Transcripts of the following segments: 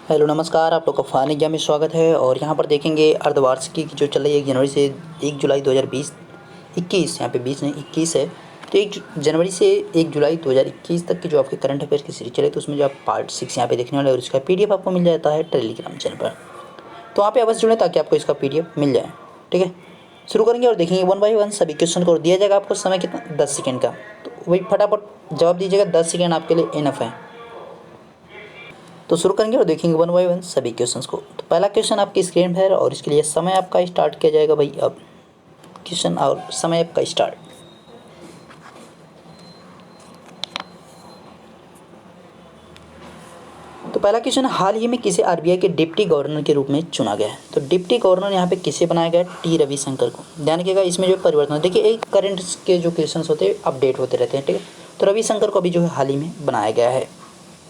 Hello नमस्कार, आप लोग का फ़ान एग्जाम में स्वागत है। और यहाँ पर देखेंगे अर्धवार्षिकी की जो चल रही है 1 जनवरी से 1 जुलाई 2020 21, यहाँ पे 20 नहीं 21 है। तो 1 जनवरी से 1 जुलाई 2021 तक की जो आपके करंट अफेयर की सीरीज चले, तो उसमें जो आप पार्ट 6 यहाँ पे देखने वाले, और इसका पीडीएफ आपको मिल जाता है टेलीग्राम चैनल पर। तो वहाँ पे अवश्य जुड़ें ताकि आपको इसका पीडीएफ मिल जाए। ठीक है, शुरू करेंगे और देखेंगे 1 बाय 1 सभी क्वेश्चन को। और दिया जाएगा आपको समय कितना, 10 सेकेंड का। तो वही फटाफट जवाब दीजिएगा, 10 सेकेंड आपके लिए इनफ है। तो शुरू करेंगे और देखेंगे 1 बाय 1 सभी क्वेश्चंस को। तो पहला क्वेश्चन आपकी स्क्रीन पर है और इसके लिए समय आपका स्टार्ट किया जाएगा भाई अब। क्वेश्चन और समय आपका स्टार्ट। तो पहला क्वेश्चन, हाल ही में किसे आरबीआई के डिप्टी गवर्नर के रूप में चुना गया है? तो डिप्टी गवर्नर यहाँ पे किसे बनाया गया? टी रविशंकर को। ध्यान रखिएगा, इसमें जो परिवर्तन, देखिए एक करंट के जो क्वेश्चंस होते हैं अपडेट होते रहते हैं। ठीक है, तो रविशंकर को अभी जो है हाल ही में बनाया गया है।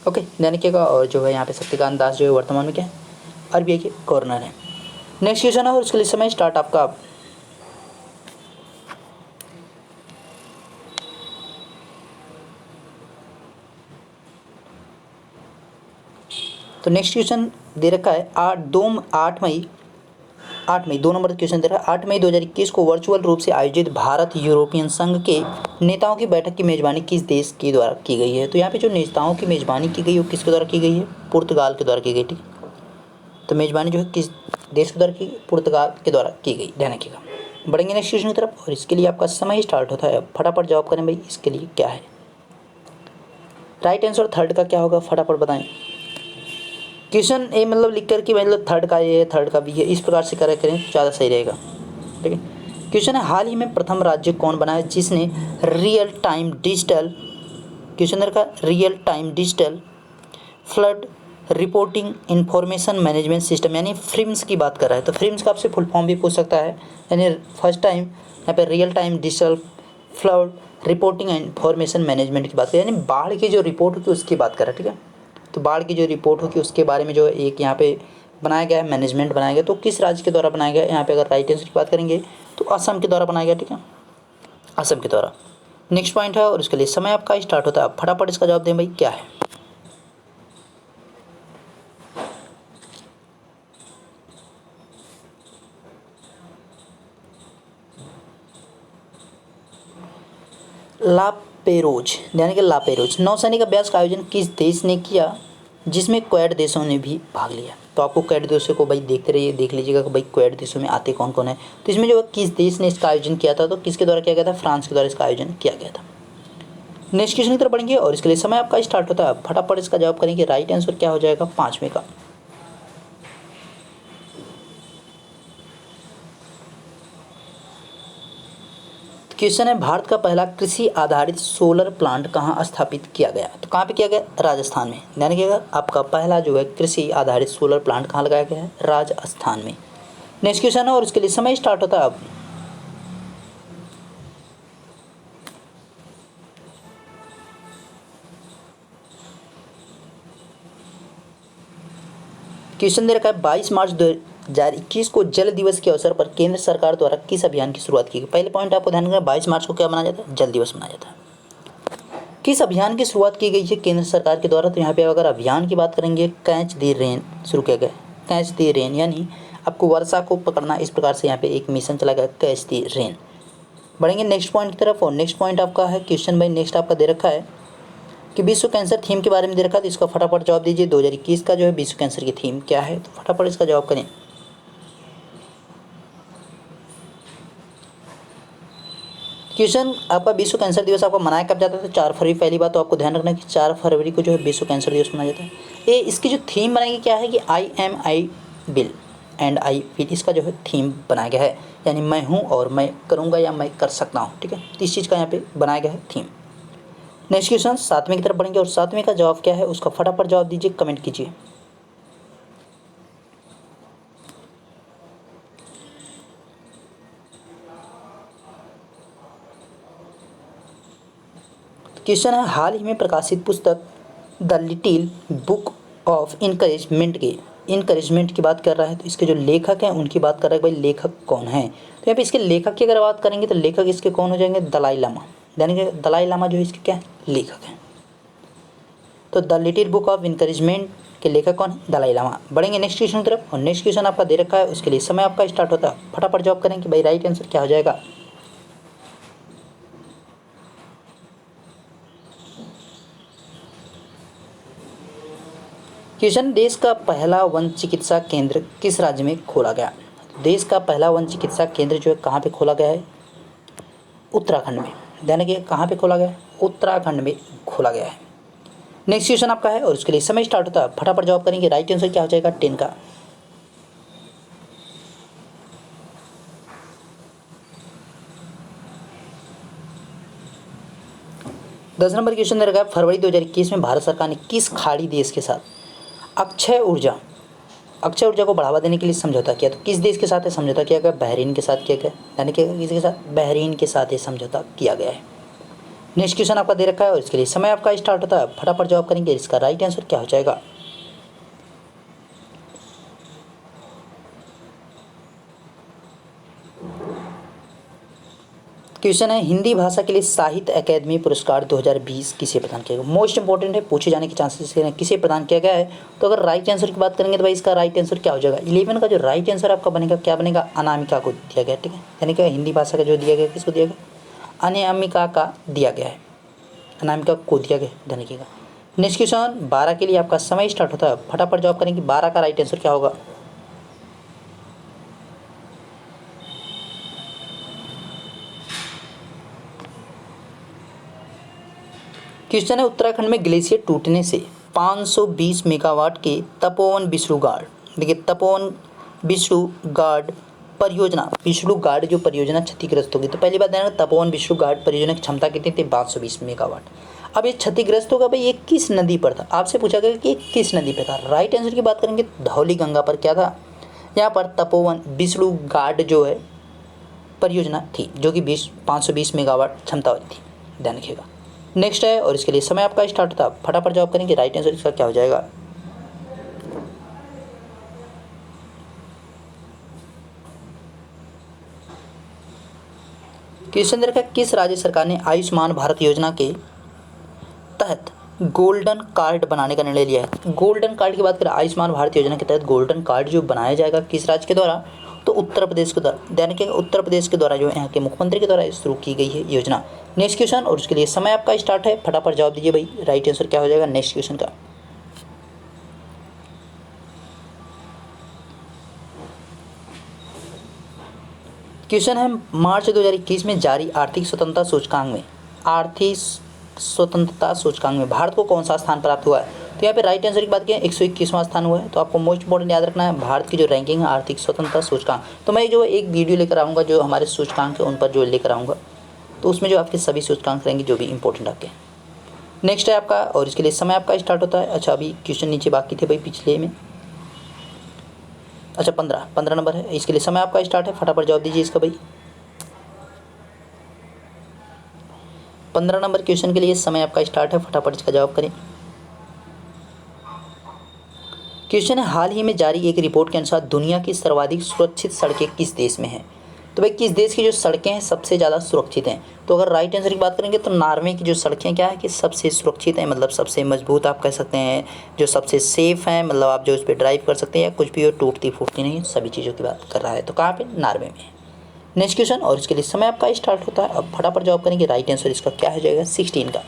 ओके, ध्यान रखिएगा। और जो है यहाँ पे शक्तिकांत दास जो है वर्तमान में क्या है, आरबीआई के गवर्नर हैं। नेक्स्ट क्वेश्चन है और उसके लिए समय स्टार्ट आपका। तो नेक्स्ट क्वेश्चन दे रखा है 8 मई 2 नंबर क्वेश्चन दे रहा है। 8 मई 2021 को वर्चुअल रूप से आयोजित भारत यूरोपियन संघ के नेताओं की बैठक की मेजबानी किस देश के द्वारा की गई है? तो यहाँ पे जो नेताओं की मेजबानी की गई वो किसके द्वारा की गई है? पुर्तगाल के द्वारा की गई। ठीक, तो मेजबानी जो है किस देश के द्वारा की? पुर्तगाल के द्वारा की गई। ध्यान रखिएगा। बढ़ेंगे नेक्स्ट क्वेश्चन की तरफ और इसके लिए आपका समय स्टार्ट होता है। फटाफट जवाब करें भाई, इसके लिए क्या है राइट आंसर? थर्ड का क्या होगा, फटाफट बताएं। क्वेश्चन ए मतलब लिख कर कि मतलब थर्ड का ये है, थर्ड का भी है, इस प्रकार से करें ज़्यादा सही रहेगा। ठीक है, क्वेश्चन है, हाल ही में प्रथम राज्य कौन बना है जिसने रियल टाइम डिजिटल, क्वेश्चन का real time digital flood reporting information management system यानी फ्रिम्स की बात कर रहा है। तो फ्रिम्स का आपसे फुल फॉर्म भी पूछ सकता है। यानी फर्स्ट टाइम यहाँ पे real time digital flood reporting and information management की बात करें, यानी बाढ़ की जो रिपोर्ट होती है उसकी बात कर रहा है। ठीक है, तो बाढ़ की जो रिपोर्ट होगी उसके बारे में जो एक यहाँ पे बनाया गया है, मैनेजमेंट बनाया गया। तो किस राज्य के द्वारा बनाया गया? यहाँ पे अगर राइट आंसर की बात करेंगे तो असम के द्वारा बनाया गया। ठीक है, असम के द्वारा। नेक्स्ट पॉइंट है और इसके लिए समय आपका स्टार्ट होता है। आप फटाफट इसका जवाब दें भाई, क्या है? लापेरोज, यानी कि लापेरोज नौसैनिक अभ्यास का आयोजन किस देश ने किया जिसमें क्वेड देशों ने भी भाग लिया? तो आपको क्वेड देशों को भाई देखते रहिए, देख लीजिएगा कि भाई क्वेड देशों में आते कौन कौन है। तो इसमें जो किस देश ने इसका आयोजन किया था? तो किसके द्वारा किया गया था? फ्रांस के द्वारा इसका आयोजन किया गया था। नेक्स्ट क्वेश्चन की तरफ बढ़ेंगे और इसके लिए समय आपका स्टार्ट होता है। फटाफट इसका जवाब करेंगे। राइट आंसर क्या हो जाएगा 5वें का? क्वेश्चन है, भारत का पहला कृषि आधारित सोलर प्लांट कहाँ स्थापित किया गया? तो कहाँ पे किया गया? राजस्थान में। ध्यान रखिएगा, आपका पहला जो है कृषि आधारित सोलर प्लांट कहाँ लगाया गया है? राजस्थान में। नेक्स्ट क्वेश्चन है और इसके लिए समय स्टार्ट होता है अब। क्वेश्चन दे रखा है 22 मार्च 2021 को जल दिवस के अवसर पर केंद्र सरकार द्वारा किस अभियान की शुरुआत की गई? पहले पॉइंट आपको ध्यान रखना है, 22 मार्च को क्या मनाया जाता है? जल दिवस मनाया जाता है। किस अभियान की शुरुआत की गई है केंद्र सरकार के द्वारा? तो यहाँ पे अगर अभियान की बात करेंगे, कैच द रेन शुरू किया गया। कैच द रेन यानी आपको वर्षा को पकड़ना, इस प्रकार से यहाँ पे एक मिशन चला गया, कैच द रेन। बढ़ेंगे नेक्स्ट पॉइंट की तरफ और नेक्स्ट पॉइंट आपका है क्वेश्चन भाई, नेक्स्ट आपका दे रखा है कि विश्व कैंसर थीम के बारे में दे रखा है। तो इसका फटाफट जवाब दीजिए। 2021 का जो है विश्व कैंसर की थीम क्या है? तो फटाफट इसका जवाब करें। क्वेश्चन आपका विश्व कैंसर दिवस आपका मनाया कब जाता है? तो 4 फरवरी। पहली बात तो आपको ध्यान रखना है कि 4 फरवरी को जो है विश्व कैंसर दिवस मनाया जाता है। ये इसकी जो थीम बनाई गई क्या है कि I will and I will, इसका जो है थीम बनाया गया है। यानी मैं हूँ और मैं करूँगा या मैं कर सकता हूँ। ठीक है, तो इस चीज़ का यहाँ पे बनाया गया है थीम। नेक्स्ट क्वेश्चन 7वें की तरफ बढ़ेंगे और 7वें का जवाब क्या है उसका फटाफट जवाब दीजिए, कमेंट कीजिए। क्वेश्चन है, हाल ही में प्रकाशित पुस्तक the little book of encouragement की बात कर रहा है। तो इसके जो लेखक हैं उनकी बात कर रहा है। भाई लेखक कौन है? तो यहाँ पे इसके लेखक की अगर बात करेंगे तो लेखक इसके कौन हो जाएंगे? दलाई लामा। यानी कि दलाई लामा जो है इसके क्या लेखक हैं। तो the little book of encouragement के लेखक कौन है? दलाई लामा। बढ़ेंगे नेक्स्ट क्वेश्चन की तरफ, और नेक्स्ट क्वेश्चन आपका दे रखा है, उसके लिए समय आपका स्टार्ट होता है। फटाफट जवाब करें कि भाई राइट आंसर क्या हो जाएगा। क्वेश्चन, देश का पहला वन चिकित्सा केंद्र किस राज्य में खोला गया? देश का पहला वन चिकित्सा केंद्र जो है कहाँ पे खोला गया है? उत्तराखंड में। ध्यान रखिए कहाँ पे खोला गया है? उत्तराखंड में खोला गया है। नेक्स्ट क्वेश्चन आपका है, और उसके लिए समय स्टार्ट होता है। फटाफट जवाब करेंगे, राइट आंसर क्या हो जाएगा 10 का। दस नंबर क्वेश्चन दे रखा है, फरवरी 2021 में भारत सरकार ने किस खाड़ी देश के साथ अक्षय ऊर्जा को बढ़ावा देने के लिए समझौता किया? तो किस देश के साथ है समझौता किया गया? बहरीन के साथ किया गया। यानी कि किसी के साथ? बहरीन के साथ ये समझौता किया गया है। नेक्स्ट क्वेश्चन आपका दे रखा है, और इसके लिए समय आपका स्टार्ट होता है। फटाफट जवाब करेंगे, इसका राइट आंसर क्या हो जाएगा। क्वेश्चन है, हिंदी भाषा के लिए साहित्य अकादमी पुरस्कार 2020 किसे प्रदान किया गया? मोस्ट इंपॉर्टेंट है, पूछे जाने के चांसेस हैं, किसे प्रदान किया गया है? तो अगर राइट आंसर की बात करेंगे तो भाई इसका राइट आंसर क्या हो जाएगा? 11 का जो राइट आंसर आपका बनेगा क्या बनेगा? अनामिका को दिया गया, ठीक है। यानी कि हिंदी भाषा का जो दिया गया, किसको दिया गया? अनामिका का दिया गया है, अनामिका को दिया गया, ध्यान रखिएगा। नेक्स्ट क्वेश्चन 12 के लिए आपका समय स्टार्ट होता है। फटाफट जवाब करेंगे, 12 का राइट आंसर क्या होगा। क्वेश्चन है, उत्तराखंड में ग्लेशियर टूटने से 520 मेगावाट के तपोवन विष्णु गार्ड, देखिए तपोवन विष्णु गार्ड परियोजना, विष्णु गार्ड जो परियोजना क्षतिग्रस्त होगी। तो पहली बात ध्यान रखना, तपोवन विष्णु गार्ड परियोजना की क्षमता कितनी थी? 520 मेगावाट। अब ये क्षतिग्रस्त होगा भाई, ये किस नदी पर था? आपसे पूछा गया कि किस नदी पर था। राइट आंसर की बात करेंगे, धौली गंगा पर क्या था? यहाँ पर तपोवन विष्णु गार्ड जो है परियोजना थी, जो कि 520 मेगावाट क्षमता वाली थी, ध्यान रखिएगा। नेक्स्ट है, और इसके लिए समय आपका स्टार्ट होता है। फटाफट जवाब करेंगे, राइट आंसर इसका क्या हो जाएगा। क्वेश्चन दे रखा है, किस राज्य सरकार ने आयुष्मान भारत योजना के तहत गोल्डन कार्ड बनाने का निर्णय लिया है? गोल्डन कार्ड की बात करें, आयुष्मान भारत योजना के तहत गोल्डन कार्ड जो बनाया जाएगा किस राज्य के द्वारा? तो उत्तर प्रदेश के द्वारा। ध्यान रखिएगा, उत्तर प्रदेश के द्वारा जो है यहाँ के मुख्यमंत्री के द्वारा शुरू की गई है योजना। नेक्स्ट क्वेश्चन, और उसके लिए समय आपका स्टार्ट है। फटाफट जवाब दीजिए भाई, राइट आंसर क्या हो जाएगा नेक्स्ट क्वेश्चन का। क्वेश्चन है, मार्च 2021 में जारी आर्थिक स्वतंत्रता सूचकांक में भारत को कौन सा स्थान प्राप्त हुआ है? तो यहाँ पे राइट आंसर की बात करें 121वां स्थान हुआ है। तो आपको मोस्ट इंपॉर्टेंट याद रखना है, भारत की जो रैंकिंग है आर्थिक स्वतंत्रता सूचकांक। तो मैं जो एक वीडियो लेकर आऊँगा जो हमारे सूचकांक है उन पर जो लेकर आऊँगा, तो उसमें जो आपके सभी सूचकांक रहेंगे जो भी इंपॉर्टेंट आपके। नेक्स्ट है आपका, और इसके लिए समय आपका स्टार्ट होता है। अच्छा, अभी क्वेश्चन नीचे बाकी थे भाई पिछले में। अच्छा, 15 नंबर है, इसके लिए समय आपका स्टार्ट है। फटाफट जवाब दीजिए इसका भाई। 15 नंबर क्वेश्चन के लिए समय आपका स्टार्ट है, फटाफट इसका जवाब करें। क्वेश्चन है, हाल ही में जारी एक रिपोर्ट के अनुसार दुनिया की सर्वाधिक सुरक्षित सड़कें किस देश में हैं? तो भाई किस देश की जो सड़कें हैं सबसे ज़्यादा सुरक्षित हैं? तो अगर राइट आंसर की बात करेंगे तो नॉर्वे की जो सड़कें क्या है कि सबसे सुरक्षित हैं, मतलब सबसे मजबूत आप कह सकते हैं, जो सबसे सेफ़ हैं, मतलब आप जो उस पर ड्राइव कर सकते हैं या कुछ भी हो, टूटती फूटती नहीं, सभी चीज़ों की बात कर रहा है। तो कहाँ पे? नॉर्वे में। नेक्स्ट क्वेश्चन, और इसके लिए समय आपका स्टार्ट होता है। अब फटाफट जवाब करेंगे, राइट आंसर इसका क्या हो जाएगा 16 का।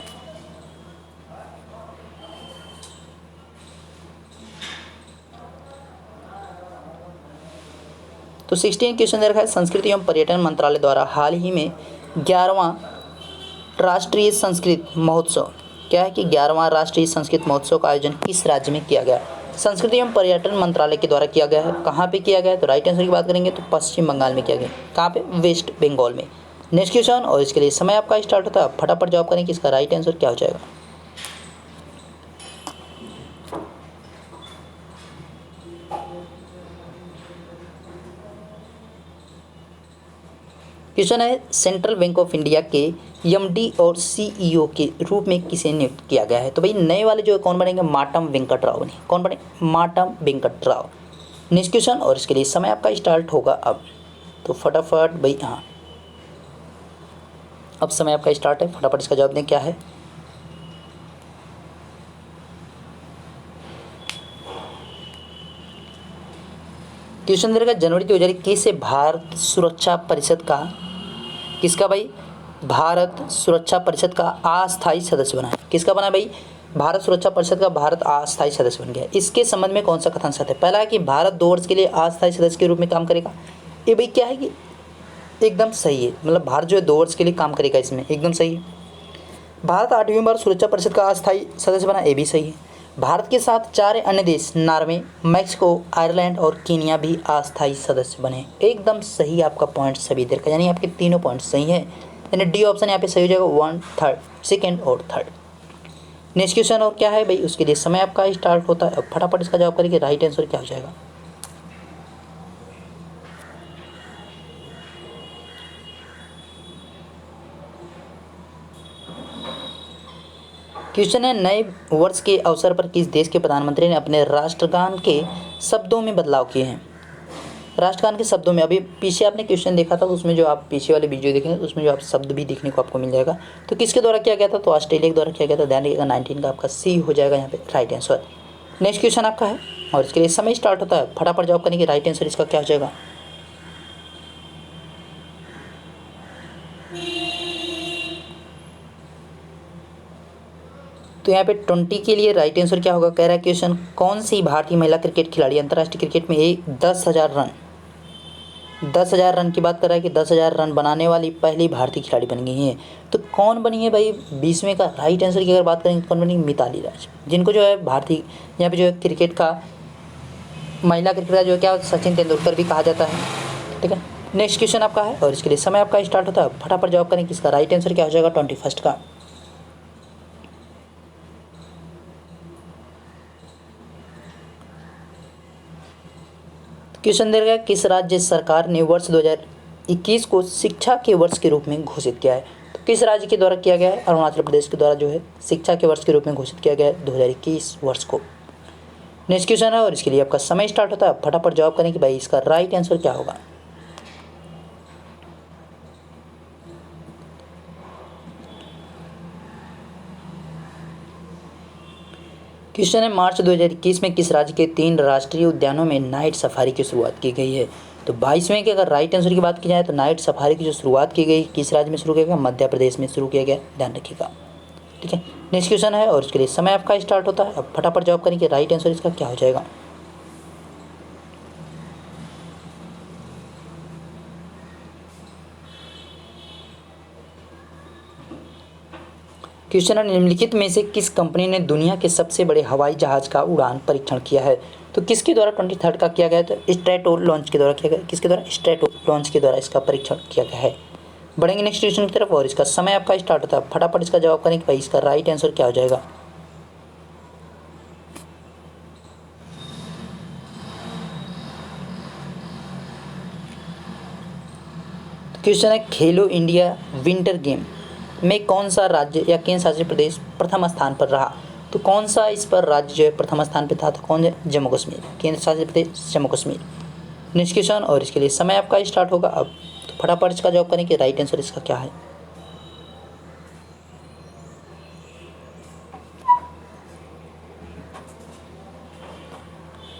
तो 16 क्वेश्चन दे रखा है, संस्कृति एवं पर्यटन मंत्रालय द्वारा हाल ही में 11वां राष्ट्रीय संस्कृत महोत्सव, क्या है कि 11वां राष्ट्रीय संस्कृत महोत्सव का आयोजन किस राज्य में किया गया? संस्कृति एवं पर्यटन मंत्रालय के द्वारा किया गया है। कहाँ पे किया गया है? तो राइट आंसर की बात करेंगे तो पश्चिम बंगाल में किया गया। कहाँ पे? वेस्ट बंगाल में। नेक्स्ट क्वेश्चन, और इसके लिए समय आपका स्टार्ट होता है। फटाफट जवाब करें कि इसका राइट आंसर क्या हो जाएगा। क्वेश्चन है, सेंट्रल बैंक ऑफ इंडिया के एमडी और सीईओ के रूप में किसे नियुक्त किया गया है? तो भाई नए वाले जो कौन बनेंगे? मातम वेंकट राव बने। कौन बने? मातम वेंकट राव। नेक्स्ट क्वेश्चन, और इसके लिए समय आपका स्टार्ट होगा अब। तो फटाफट भाई, हाँ अब समय आपका स्टार्ट है, फटाफट इसका जवाब दें क्या है। क्वेश्चन दे रखा है जनवरी 2021 से भारत सुरक्षा परिषद का किसका भाई, भारत सुरक्षा परिषद का अस्थायी सदस्य बना है। किसका बना भाई, भारत सुरक्षा परिषद का भारत अस्थायी सदस्य बन गया। इसके संबंध में कौन सा कथन सत्य है। पहला है कि भारत 2 वर्ष के लिए अस्थायी सदस्य के रूप में काम करेगा। ये भाई क्या है कि एकदम सही है, मतलब भारत जो है 2 वर्ष के लिए काम करेगा, इसमें एकदम सही है। भारत 8वीं बार सुरक्षा परिषद का अस्थायी सदस्य बना, ये भी सही है। भारत के साथ 4 अन्य देश नॉर्वे, मैक्सिको, आयरलैंड और कीनिया भी अस्थायी सदस्य बने। एकदम सही आपका पॉइंट सभी देर का, यानी आपके तीनों पॉइंट सही हैं। यानी डी ऑप्शन यहाँ पे सही हो जाएगा, 1, 3rd, सेकेंड और थर्ड। नेक्स्ट क्वेश्चन और क्या है भाई, उसके लिए समय आपका स्टार्ट होता है। अब फटाफट इसका जवाब करेंगे, राइट आंसर क्या हो जाएगा। क्वेश्चन है नए वर्ष के अवसर पर किस देश के प्रधानमंत्री ने अपने राष्ट्रगान के शब्दों में बदलाव किए हैं। राष्ट्रगान के शब्दों में, अभी पीछे आपने क्वेश्चन देखा था तो उसमें जो आप पीछे वाले वीडियो देखेंगे तो उसमें जो आप शब्द भी देखने को आपको मिल जाएगा। तो किसके द्वारा किया गया था, तो ऑस्ट्रेलिया के द्वारा किया गया था। ध्यान रखिएगा 19 का आपका सी हो जाएगा यहाँ पे राइट आंसर। नेक्स्ट क्वेश्चन आपका है और इसके लिए समय स्टार्ट होता है। फटाफट जवाब करने की राइट आंसर इसका क्या हो जाएगा। तो यहाँ पे 20 के लिए राइट आंसर क्या होगा। कह रहा है क्वेश्चन, कौन सी भारतीय महिला क्रिकेट खिलाड़ी अंतर्राष्ट्रीय क्रिकेट में 10,000 रन की बात कर रहा है कि 10,000 रन बनाने वाली पहली भारतीय खिलाड़ी बन गई है। तो कौन बनी है भाई, 20वें का राइट आंसर की अगर बात करेंगे तो कौन बनी, मिताली राज, जिनको जो है भारतीय यहाँ पे जो है क्रिकेट का महिला क्रिकेटर जो है क्या सचिन तेंदुलकर भी कहा जाता है। ठीक है, नेक्स्ट क्वेश्चन आपका है और इसके लिए समय आपका स्टार्ट होता है। फटाफट जवाब करें कि इसका राइट आंसर क्या हो जाएगा 21 का। क्वेश्चन दे गया, किस राज्य सरकार ने वर्ष 2021 को शिक्षा के वर्ष के रूप में घोषित किया है। तो किस राज्य के द्वारा किया गया है, अरुणाचल प्रदेश के द्वारा जो है शिक्षा के वर्ष के रूप में घोषित किया गया है 2021 वर्ष को। नेक्स्ट क्वेश्चन है और इसके लिए आपका समय स्टार्ट होता है। फटाफट जवाब करें कि भाई इसका राइट आंसर क्या होगा। क्वेश्चन है मार्च 2021 में किस राज्य के 3 राष्ट्रीय उद्यानों में नाइट सफारी की शुरुआत की गई है। तो 22वें के अगर राइट आंसर की बात की जाए तो नाइट सफारी की जो शुरुआत की गई किस राज्य में शुरू किया गया, मध्य प्रदेश में शुरू किया गया, ध्यान रखिएगा। ठीक है, नेक्स्ट क्वेश्चन है और इसके लिए समय आपका स्टार्ट होता है। अब फटाफट जवाब करें कि राइट आंसर इसका क्या हो जाएगा। क्वेश्चन है निम्नलिखित में से किस कंपनी ने दुनिया के सबसे बड़े हवाई जहाज का उड़ान परीक्षण किया है। तो किसके द्वारा 23rd का किया गया, तो स्ट्रैटो लॉन्च के द्वारा किया गया। किसके द्वारा, स्ट्रैटो लॉन्च के द्वारा इसका परीक्षण किया गया है। बढ़ेंगे नेक्स्ट क्वेश्चन की तरफ और इसका समय आपका स्टार्ट होता है। फटाफट इसका जवाब करें कि भाई इसका राइट आंसर क्या हो जाएगा। क्वेश्चन है खेलो इंडिया विंटर गेम में कौन सा राज्य या केंद्र शासित प्रदेश प्रथम स्थान पर रहा। तो कौन सा इस पर राज्य जो है प्रथम स्थान पर था, तो कौन है, जम्मू कश्मीर, केंद्र शासित प्रदेश जम्मू कश्मीर। नेक्स्ट क्वेश्चन और इसके लिए समय आपका स्टार्ट होगा। अब तो फटाफट इसका जवाब करें कि राइट आंसर इसका क्या है।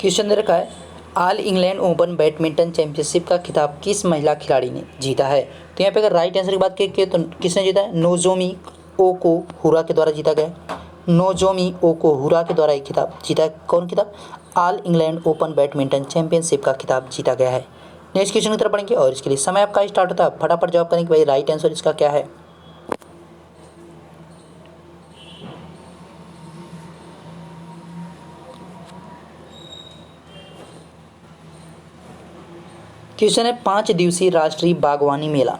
क्वेश्चन दे रखा है all England open badminton championship का खिताब किस महिला खिलाड़ी ने जीता है। तो यहाँ पे अगर राइट आंसर की बात की तो किसने जीता है, नोजोमी ओकुहारा के द्वारा जीता गया। नोजोमी ओकुहारा के द्वारा एक खिताब जीता है। कौन खिताब, all England open badminton championship का खिताब जीता गया है। नेक्स्ट क्वेश्चन की तरफ पढ़ेंगे और इसके लिए समय आपका स्टार्ट होता है। फटाफट जवाब करेंगे भाई राइट आंसर इसका क्या है। क्वेश्चन है 5 दिवसीय राष्ट्रीय बागवानी मेला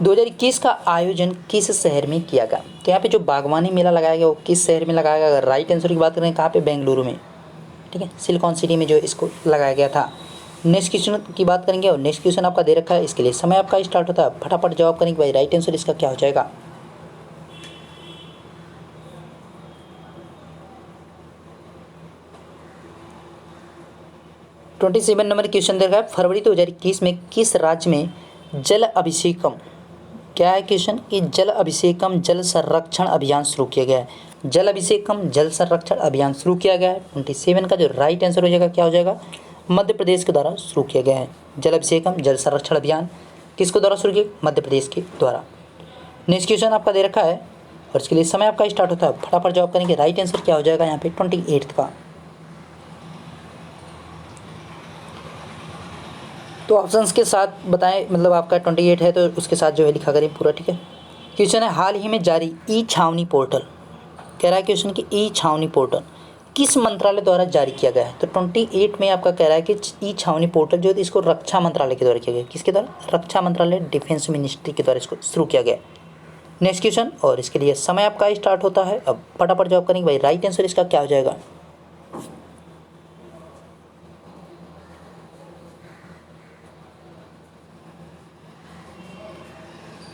2021 का आयोजन किस शहर में किया गया। तो यहाँ पे जो बागवानी मेला लगाया गया वो किस शहर में लगाया गया। अगर राइट आंसर की बात करें कहाँ पे, बेंगलुरु में। ठीक है, सिलिकॉन सिटी में जो इसको लगाया गया था। नेक्स्ट क्वेश्चन की बात करेंगे और नेक्स्ट क्वेश्चन आपका दे रखा है, इसके लिए समय आपका स्टार्ट होता है। फटाफट जवाब करेंगे भाई राइट आंसर इसका क्या हो जाएगा। ट्वेंटी 27 नंबर क्वेश्चन दे रखा है, फरवरी 2021 में किस राज्य में जल अभिषेकम, क्या है क्वेश्चन कि जल अभिषेकम जल संरक्षण अभियान शुरू किया गया है। जल अभिषेकम जल संरक्षण अभियान शुरू किया गया है। 27 का जो राइट आंसर हो जाएगा क्या हो जाएगा, मध्य प्रदेश के द्वारा शुरू किया गया है। जल अभिषेकम जल संरक्षण अभियान किसके द्वारा शुरू किया? मध्य प्रदेश के द्वारा। नेक्स्ट क्वेश्चन आपका दे रखा है और इसके लिए समय आपका स्टार्ट होता है, फटाफट जवाब करेंगे। राइट आंसर क्या हो जाएगा यहाँ पे? 28 का। तो ऑप्शंस के साथ बताएं, मतलब आपका 28 है तो उसके साथ जो है लिखा करें पूरा, ठीक है। क्वेश्चन है हाल ही में जारी ई छावनी पोर्टल, कह रहा है क्वेश्चन कि ई छावनी पोर्टल किस मंत्रालय द्वारा जारी किया गया है? तो 28 में आपका कह रहा है कि ई छावनी पोर्टल जो है इसको रक्षा मंत्रालय के द्वारा किया गया। किसके द्वारा? रक्षा मंत्रालय, डिफेंस मिनिस्ट्री के द्वारा इसको शुरू किया गया। नेक्स्ट क्वेश्चन और इसके लिए समय आपका स्टार्ट होता है। अब फटाफट जवाब करेंगे भाई, राइट आंसर इसका क्या हो जाएगा?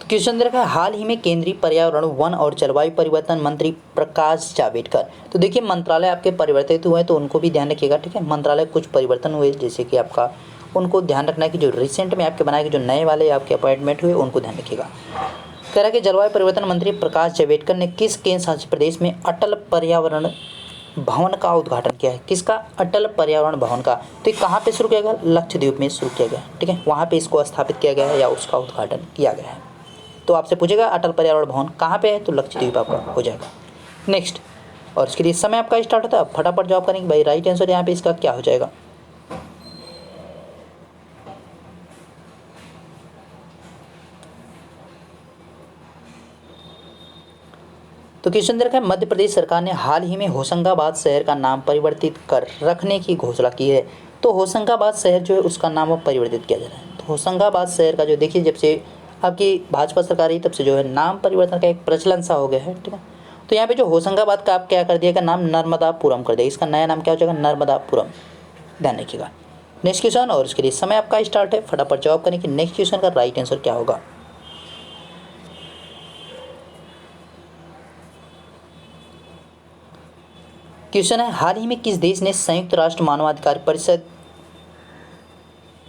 क्वेश्चन दे रखा है हाल ही में केंद्रीय पर्यावरण वन और जलवायु परिवर्तन मंत्री प्रकाश जावड़ेकर, तो देखिए मंत्रालय आपके परिवर्तित हुए हैं तो उनको भी ध्यान रखिएगा, ठीक है। मंत्रालय कुछ परिवर्तन हुए जैसे कि आपका उनको ध्यान रखना है कि जो रिसेंट में आपके बनाए गए जो नए वाले आपके अपॉइंटमेंट हुए उनको ध्यान रखिएगा। कह रहा है कि जलवायु परिवर्तन मंत्री प्रकाश जावड़ेकर ने किस केंद्र शासित प्रदेश में अटल पर्यावरण भवन का उद्घाटन किया है? किसका? अटल पर्यावरण भवन का। तो ये कहाँ पे शुरू किया गया? लक्षद्वीप में शुरू किया गया, ठीक है। वहाँ पे इसको स्थापित किया गया है या उसका उद्घाटन किया गया है। तो आपसे पूछेगा अटल पर्यावरण भवन कहाँ पे है? तो लक्षद्वीप आपका हो जाएगा। नेक्स्ट और इसके लिए समय आपका स्टार्ट होता है, फटाफट जवाब करेंगे भाई। राइट आंसर यहाँ पे इसका क्या हो जाएगा? तो क्वेश्चन दे रखा है मध्य प्रदेश सरकार ने हाल ही में होशंगाबाद शहर का नाम परिवर्तित कर रखने की घोषणा की है। तो होशंगाबाद शहर जो है उसका नाम अब परिवर्तित किया जा रहा है। तो होशंगाबाद शहर का जो देखिए जब से आपकी भाजपा सरकार आई तब से जो है नाम परिवर्तन का एक प्रचलन सा हो गया है, ठीक है। तो यहाँ पे जो होशंगाबाद का आप क्या कर दिया नाम नर्मदापुरम कर दिया, इसका नया नाम क्या हो जाएगा? नर्मदापुरम, ध्यान रखिएगा। नेक्स्ट क्वेश्चन और इसके लिए समय आपका स्टार्ट है, फटाफट जवाब करें कि नेक्स्ट क्वेश्चन का राइट आंसर क्या होगा। क्वेश्चन है हाल ही में किस देश ने संयुक्त राष्ट्र मानवाधिकार परिषद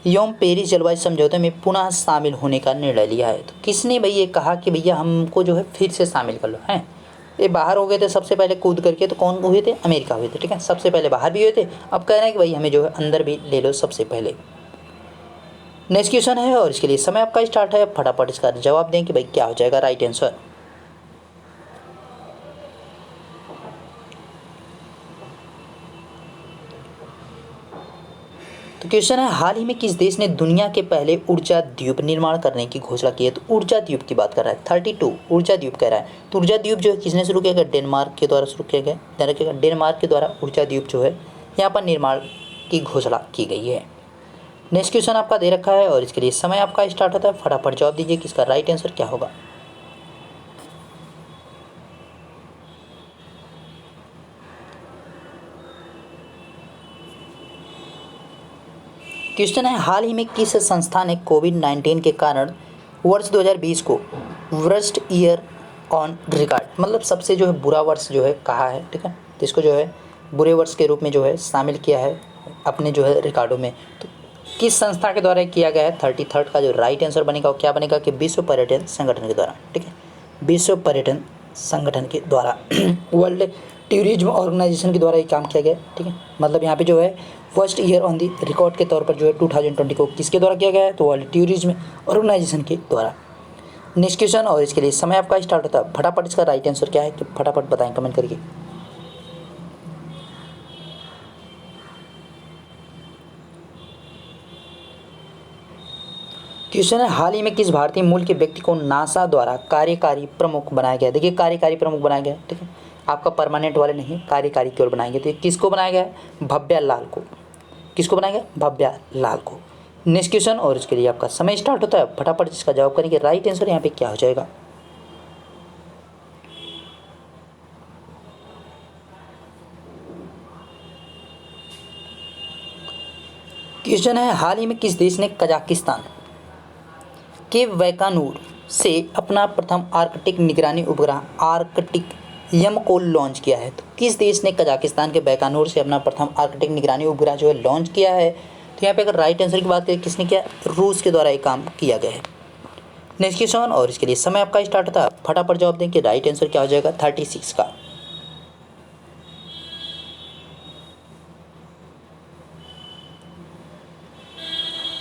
एवं पेरिस जलवायु समझौते में पुनः शामिल होने का निर्णय लिया है? तो किसने भाई ये कहा कि भैया हमको जो है फिर से शामिल कर लो, हैं। ये बाहर हो गए थे सबसे पहले कूद करके, तो कौन हुए थे? अमेरिका हुए थे, ठीक है। सबसे पहले बाहर भी हुए थे, अब कह रहे हैं कि भाई हमें जो है अंदर भी ले लो सबसे पहले। नेक्स्ट क्वेश्चन है और इसके लिए समय आपका स्टार्ट है, फटाफट इसका जवाब दें कि भाई क्या हो जाएगा राइट आंसर। तो क्वेश्चन है हाल ही में किस देश ने दुनिया के पहले ऊर्जा द्वीप निर्माण करने की घोषणा की है? तो ऊर्जा द्वीप की बात कर रहा है, 32 ऊर्जा द्वीप कह रहा है। तो ऊर्जा द्वीप जो है किसने शुरू किया गया? डेनमार्क के द्वारा शुरू किया गया, ध्यान रखिएगा। डेनमार्क के द्वारा ऊर्जा द्वीप जो है यहाँ पर निर्माण की घोषणा की गई है। नेक्स्ट क्वेश्चन आपका दे रखा है और इसके लिए समय आपका स्टार्ट होता है, फटाफट जवाब दीजिए कि इसका राइट आंसर क्या होगा। क्वेश्चन है हाल ही में किस संस्था ने कोविड-19 के कारण वर्ष 2020 को वर्स्ट ईयर ऑन रिकॉर्ड, मतलब सबसे जो है बुरा वर्ष जो है कहा है, ठीक है। तो इसको जो है बुरे वर्ष के रूप में जो है शामिल किया है अपने जो है रिकॉर्डों में। तो किस संस्था के द्वारा किया गया है? 33rd का जो राइट आंसर बनेगा वो क्या बनेगा कि विश्व पर्यटन संगठन के द्वारा, ठीक है। विश्व पर्यटन संगठन के द्वारा वर्ल्ड टूरिज्म ऑर्गेनाइजेशन के द्वारा ये काम किया गया, ठीक है। मतलब यहाँ पे जो है first year on the record के तौर पर जो है 2020 को किसके द्वारा किया गया है? तो वर्ल्ड टूरिज्म ऑर्गेनाइजेशन के द्वारा। नेक्स्ट क्वेश्चन और इसके लिए समय आपका स्टार्ट होता है, फटाफट इसका राइट आंसर क्या है कि फटाफट बताएं कमेंट करके। क्वेश्चन है हाल ही में किस भारतीय मूल के व्यक्ति को नासा द्वारा कार्यकारी प्रमुख बनाया गया? देखिए कार्यकारी प्रमुख बनाया गया, ठीक है। आपका परमानेंट वाले नहीं, कार्यकारी की ओर बनाया गया। तो ये किसको बनाया गया है? भव्या लाल को। किसको बनाया गया? भव्या लाल को। नेक्स्ट क्वेश्चन और इसके लिए आपका समय स्टार्ट होता है, फटाफट इसका जवाब करेंगे। राइट आंसर यहाँ पे क्या हो जाएगा? क्वेश्चन है हाल ही में किस देश ने कजाकिस्तान के वैकानूर से अपना प्रथम आर्कटिक निगरानी उपग्रह आर्कटिक यम को लॉन्च किया है? तो किस देश ने कजाकिस्तान के बैकानूर से अपना प्रथम आर्कटिक निगरानी उपग्रह जो है लॉन्च किया है? तो यहाँ पे अगर राइट आंसर की बात करें किसने किया? रूस के द्वारा ये काम किया गया है। नेक्स्ट क्वेश्चन और इसके लिए समय आपका स्टार्ट होता है, फटाफट जवाब दें कि राइट आंसर क्या हो जाएगा 36 का।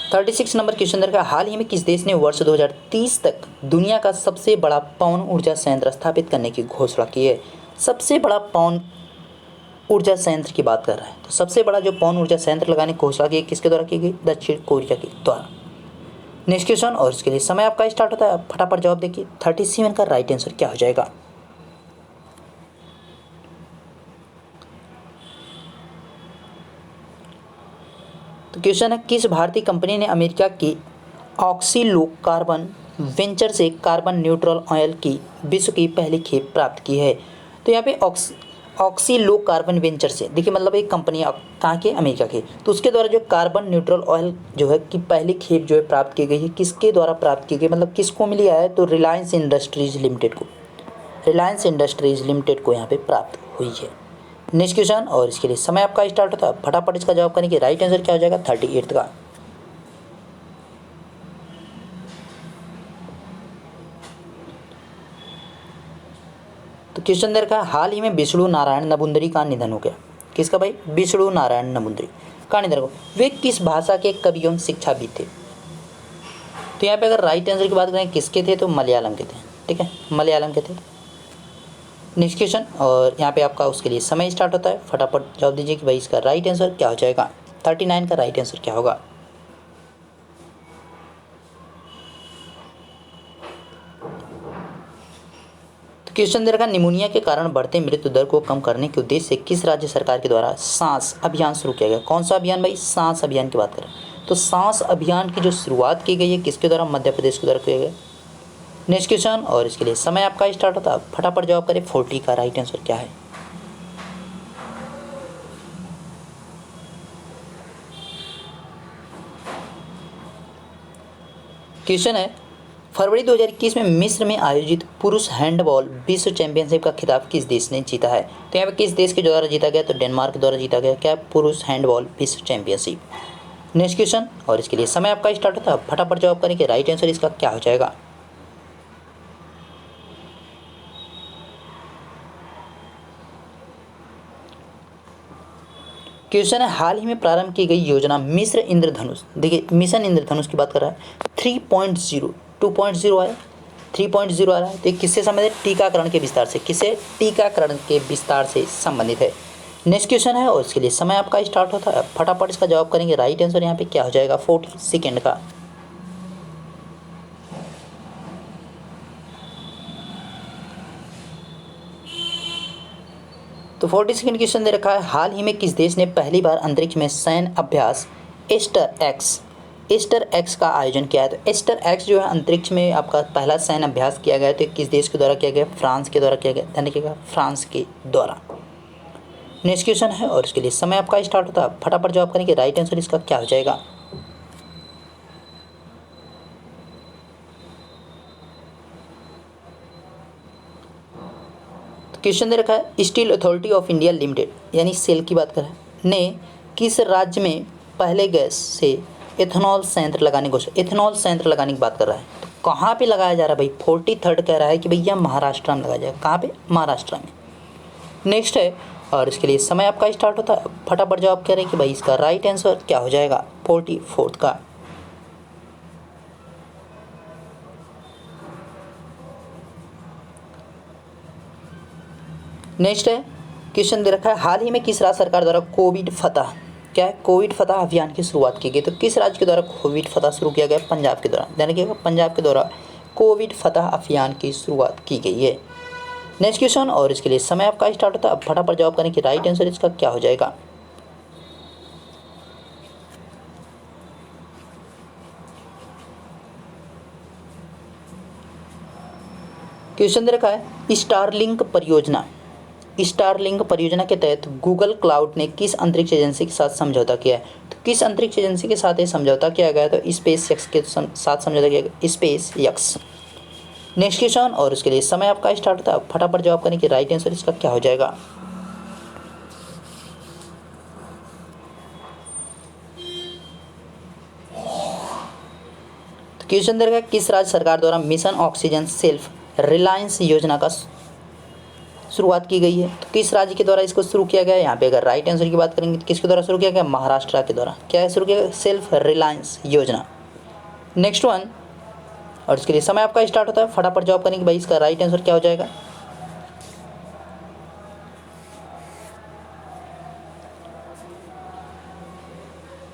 36 नंबर क्वेश्चन दे रखा है, हाल ही में किस देश ने वर्ष 2030 तक दुनिया का सबसे बड़ा पवन ऊर्जा संयंत्र स्थापित करने की घोषणा की है। सबसे बड़ा पवन ऊर्जा संयंत्र की बात कर रहा है, तो सबसे बड़ा जो पवन ऊर्जा संयंत्र लगाने की घोषणा की किसके द्वारा की गई? दक्षिण कोरिया के द्वारा। नेक्स्ट क्वेश्चन, और इसके लिए समय आपका स्टार्ट होता है, फटाफट जवाब देखिए। 37 का राइट आंसर क्या हो जाएगा? तो क्वेश्चन है, किस भारतीय कंपनी ने अमेरिका की ऑक्सीलो कार्बन वेंचर से कार्बन न्यूट्रल ऑयल की विश्व की पहली खेप प्राप्त की है? तो यहाँ पे ऑक्सीलो कार्बन वेंचर से, देखिए मतलब एक कंपनी कहाँ के? अमेरिका के, तो उसके द्वारा जो कार्बन न्यूट्रल ऑयल जो है कि पहली खेप जो है प्राप्त की गई है, किसके द्वारा प्राप्त की गई, मतलब किसको मिली है? तो रिलायंस इंडस्ट्रीज लिमिटेड को, रिलायंस इंडस्ट्रीज लिमिटेड को यहाँ पे प्राप्त हुई है। नेक्स्ट क्वेश्चन, और इसके लिए समय आपका स्टार्ट होता है, फटाफट इसका जवाब करने की राइट आंसर क्या हो जाएगा? 38 का। तो क्वेश्चन दे रखा है, हाल ही में विष्णु नारायण नबुंदरी का निधन हो गया। किसका भाई? विष्णु नारायण नबुंदरी का निधन हो। वे किस भाषा के कवि एवं शिक्षाविद थे? तो यहाँ पे अगर राइट आंसर की बात करें किसके थे, तो मलयालम के थे। ठीक है, मलयालम के थे। नेक्स्ट क्वेश्चन, और यहाँ पे आपका उसके लिए समय स्टार्ट होता है, फटाफट जवाब दीजिए कि भाई इसका राइट आंसर क्या हो जाएगा? 39 का राइट आंसर क्या होगा? क्वेश्चन दे रखा, निमोनिया के कारण बढ़ते मृत्यु दर को कम करने के उद्देश्य से किस राज्य सरकार के द्वारा सांस अभियान शुरू किया गया? कौन सा अभियान भाई? सांस अभियान की बात करें तो सांस अभियान की जो शुरुआत की गई है किसके द्वारा? मध्य प्रदेश के द्वारा किया गया। नेक्स्ट क्वेश्चन, और इसके लिए समय आपका स्टार्ट होता है, फटाफट जवाब करें। 40 का राइट आंसर क्या है? क्वेश्चन है, फरवरी 2021 में मिस्र में आयोजित पुरुष हैंडबॉल विश्व चैंपियनशिप का खिताब किस देश ने जीता है? तो यहाँ पे किस देश के द्वारा जीता गया? तो डेनमार्क के द्वारा जीता गया। क्या? पुरुष हैंडबॉल विश्व चैंपियनशिप। नेक्स्ट क्वेश्चन, और इसके लिए समय आपका स्टार्ट होता है, फटाफट जवाब करें कि राइट आंसर इसका क्या हो जाएगा? क्वेश्चन है, हाल ही में प्रारंभ की गई योजना मिस्र इंद्रधनुष, देखिए मिशन इंद्रधनुष की बात कर रहा है, 3.0 2.0 आया, 3.0 आ रहा है, तो ये किससे संबंधित? टीकाकरण के विस्तार से। किससे? टीकाकरण के विस्तार से संबंधित है। नेक्स्ट क्वेश्चन है, और इसके लिए समय आपका स्टार्ट होता है, फटाफट इसका जवाब करेंगे। राइट आंसर यहाँ पे क्या हो जाएगा? 40 सेकेंड का। तो 40 सेकेंड क्वेश्चन दे रखा है, हाल ही में किस देश ने पहली बार अंतरिक्ष में सैन्य अभ्यास एस्टर एक्स का आयोजन किया है? तो एस्टर एक्स जो है अंतरिक्ष में आपका पहला सैन्य अभ्यास किया गया है, तो किस देश के द्वारा किया गया? फ्रांस के द्वारा किया गया। ध्यान रखिएगा, फ्रांस के द्वारा। नेक्स्ट क्वेश्चन है, और इसके लिए समय आपका स्टार्ट होता है, फटाफट जवाब करेंगे। राइट आंसर इसका क्या हो जाएगा? क्वेश्चन दे रखा है, steel authority of India limited यानी सेल की बात करें ने किस राज्य में पहले गैस से एथेनॉल संयंत्र लगाने को, एथेनॉल संयंत्र लगाने की बात कर रहा है, तो कहाँ पे लगाया जा रहा है भाई? 43 कह रहा है कि भैया महाराष्ट्र में लगाया जाएगा। कहाँ पे? महाराष्ट्र में। नेक्स्ट है, और इसके लिए समय आपका स्टार्ट होता है, फटाफट जवाब कह रहे हैं कि भाई इसका राइट आंसर क्या हो जाएगा? 44 का। नेक्स्ट है, क्वेश्चन दे रखा है, हाल ही में किस राज्य सरकार द्वारा कोविड फतह, क्या है? कोविड फतह अभियान की शुरुआत की गई। तो किस राज्य के द्वारा कोविड फतह शुरू किया गया? पंजाब के द्वारा। ध्यान रखिएगा, पंजाब के द्वारा कोविड फतह अभियान की शुरुआत की गई है। नेक्स्ट क्वेश्चन, और इसके लिए समय आपका स्टार्ट होता है, अब फटाफट जवाब करने की राइट आंसर इसका क्या हो जाएगा? क्वेश्चन दे रखा है, स्टारलिंक परियोजना के तहत गूगल क्लाउड ने किस अंतरिक्ष एजेंसी के साथ समझौता किया है? तो किस अंतरिक्ष एजेंसी के साथ ये समझौता किया गया? तो स्पेस एक्स के साथ समझौता किया गया, स्पेस एक्स। नेक्स्ट क्वेश्चन, और इसके लिए समय आपका स्टार्ट होता है, फटाफट जवाब करने की राइट आंसर इसका क्या हो जाएगा? तो क्वेश्चन देखा, किस राज्य सरकार द्वारा मिशन ऑक्सीजन सेल्फ रिलायंस योजना का शुरुआत की गई है। तो किस राज्य के द्वारा इसको शुरू किया गया है? यहाँ पे अगर राइट आंसर की बात करेंगे तो किसके द्वारा शुरू किया गया? महाराष्ट्र के द्वारा। क्या शुरू किया गया? सेल्फ रिलायंस योजना। नेक्स्ट वन, और इसके लिए समय आपका स्टार्ट होता है। फटाफट जवाब करेंगे भाई इसका राइट आंसर क्या हो जाएगा।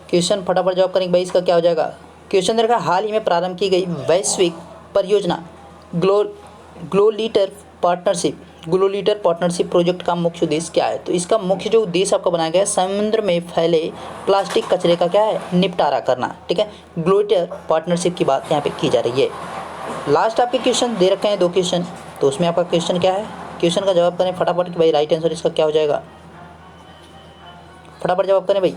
क्वेश्चन फटाफट जवाब करेंगे भाई इसका क्या हो जाएगा। क्वेश्चन देखा, हाल ही में प्रारंभ की गई वैश्विक परियोजना ग्लोलीटर पार्टनरशिप प्रोजेक्ट का मुख्य उद्देश्य क्या है? तो इसका मुख्य जो उद्देश्य आपका बनाया गया है, समुद्र में फैले प्लास्टिक कचरे का क्या है? निपटारा करना। ठीक है, ग्लोलीटर पार्टनरशिप की बात यहाँ पे की जा रही है। लास्ट आपके क्वेश्चन दे रखे हैं 2 क्वेश्चन, तो उसमें आपका क्वेश्चन क्या है? क्वेश्चन का जवाब करें फटाफट कि भाई राइट आंसर इसका क्या हो जाएगा। फटाफट जवाब करें भाई।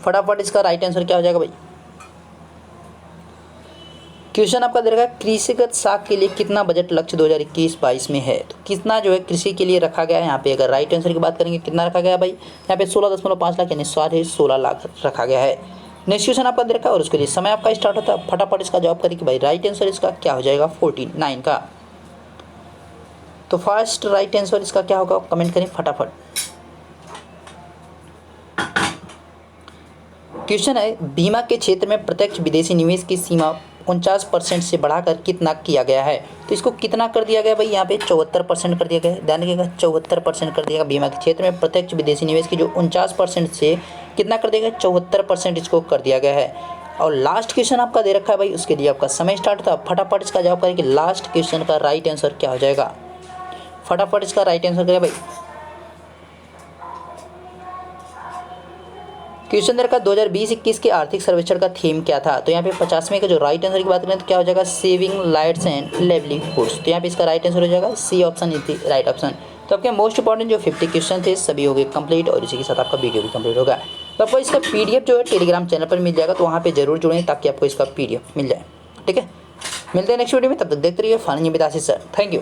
फटाफट इसका राइट आंसर क्या हो जाएगा भाई। क्वेश्चन आपका दे रखा है, कृषिगत साख के लिए कितना बजट लक्ष्य 2021-22 में है? तो कितना जो है कृषि के लिए रखा गया है? यहाँ पे अगर राइट आंसर की बात करेंगे कितना रखा गया है भाई? यहाँ पे 16.5 लाख यानी 16 लाख रखा गया है। नेक्स्ट क्वेश्चन आपका दे रखा है और उसके लिए समय आपका स्टार्ट होता है। फटाफट इसका जवाब करें कि भाई राइट आंसर इसका क्या हो जाएगा 49 का। तो फर्स्ट राइट आंसर इसका क्या होगा कमेंट करें फटाफट। क्वेश्चन है, बीमा के क्षेत्र में प्रत्यक्ष विदेशी निवेश की सीमा 49% से बढ़ाकर कितना किया गया है? तो इसको कितना कर दिया गया भाई? यहाँ पे 74% कर दिया गया है। ध्यान रखिएगा 74% कर दिया गया। बीमा के क्षेत्र में प्रत्यक्ष विदेशी निवेश की जो 49% से कितना कर दिया गया? 74% इसको कर दिया गया है। और लास्ट क्वेश्चन आपका दे रखा है भाई, उसके लिए आपका समय स्टार्ट था। फटाफट इसका जवाब करें कि लास्ट क्वेश्चन का राइट आंसर क्या हो जाएगा। फटाफट इसका राइट आंसर करें भाई। क्वेश्चन दर का 2020-21 के आर्थिक सर्वेक्षण का थीम क्या था? तो यहाँ पे 50वें का जो राइट आंसर की बात करें तो क्या हो जाएगा? Saving lights and livelihoods. तो यहाँ पे इसका राइट आंसर हो जाएगा C option is the right option. तो आपके मोस्ट इंपॉर्टेंट जो 50 क्वेश्चन थे सभी हो गए कंप्लीट और इसी के साथ आपका वीडियो भी कंप्लीट होगा। तो आपको इसका पीडीएफ जो है टेलीग्राम चैनल पर मिल जाएगा, तो वहाँ पर जरूर जुड़ें ताकि आपको इसका पीडीएफ मिल जाए। ठीक है, मिलते हैं नेक्स्ट वीडियो में, तब तक देखते रहिए fun with Ashish sir. Thank you.